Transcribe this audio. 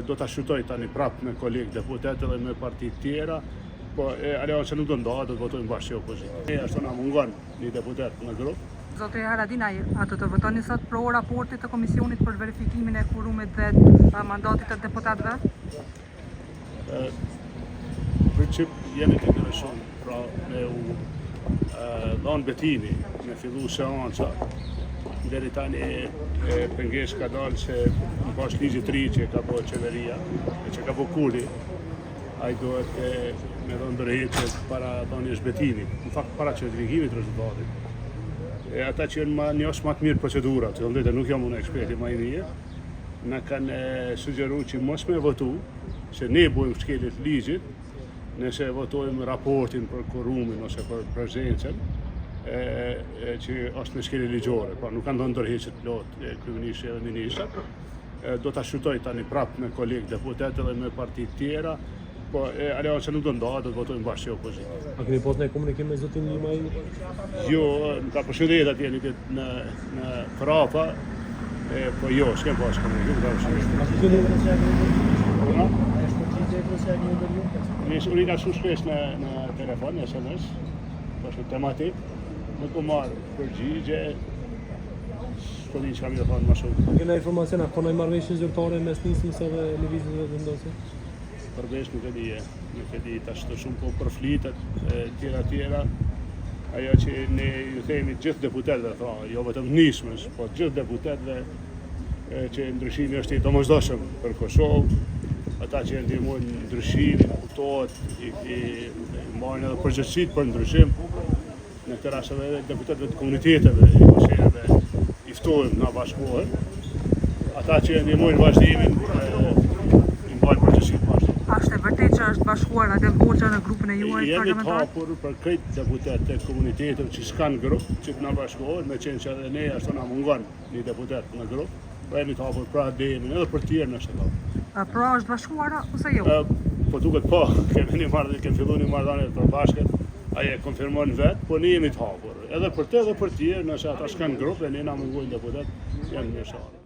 do ta shqyrtoj tani prapë me kolegë deputet edhe me partitë tjera, po Aleanca nuk do ndahet, do të votojmë bashkë si opozitë. Ashtu na mungon një deputet në grup. Zoti Haradinaj, atë të votoni sot pro raportit të komisionit për verifikimin e quorumit dhe mandatit të deputetëve? Princip jemi të interesuar pra me u dhënë betini, me fillu seanca. Deri tani pengesë ka dalë se në pas ligjit ri që ka bërë qeveria, që ka bërë Kuli, ai duhet me dhënë ndërheqje para dhënies betimit, në fakt para certifikimit rezultatit. Ata që janë njësë më të mirë procedurat, që nuk jam unë eksperti më i mirë, na kanë sugjeruar që mos me votu, se ne bojmë shkeljet ligjit, nëse votojmë raportin për quorumin ose për prezencën, që është me shkelje ligjore, pra nuk kanë dhënë ndërheqje të plotë kryeministri dhe ministrat. Do ta shqyrtoj tani prapë me kolegë deputet edhe me partitë tjera, po Aleanca nuk do ndahet, do të votojmë bashkë si opozitë. A keni pas në komunikim me zotin Limaj? Jo, më ka përshëndet atje në Frapa, po jo, s'kem pas komunikim. A keni Nëse unë ka shpesh në telefon, në SMS, është tematik, nuk po marrë përgjigje, s'po di çka më do thonë më shumë. A kena informaciona, ka ndonjë marrëveshje zyrtare mes nismës edhe lëvizjes së vendosjes? Përveç nuk e di tash të shumë po përflitet tjera. Ajo që ne ju themi gjithë deputetëve, pra, jo vetëm nismës, po gjithë deputetëve që ndryshimi është i domosdoshëm për Kosovë. Ata që ndihmojnë ndryshimin, kuptohet, i marrin edhe përgjegjësitë për ndryshim. Në këtë rast edhe deputetëve të komuniteteve, i kosherëve, i ftojmë na bashkohen. Ata që ndihmojnë vazhdimin, i mbajnë përgjegjësitë bashkë. A është e vërtetë që është bashkuar Adel Hoxha në grupin e juaj parlamentar? Jemi të hapur për këtë deputet të komuniteteve që s'kanë grup, që të na bashkohen, me qenë që edhe ne ashtu na mungon një deputet në grup, po jemi të hapur për Adelin edhe për tjerë nëse ka. Pra është bashkuara ose jo? Po duket po, kemi filluar një marrëdhënie të bashkët, ai e konfirmon vetë, po ne jemi të hapur. Edhe për të edhe për tjerë, nëse ata s'kanë grup dhe ne na mungojnë deputet, janë mirë.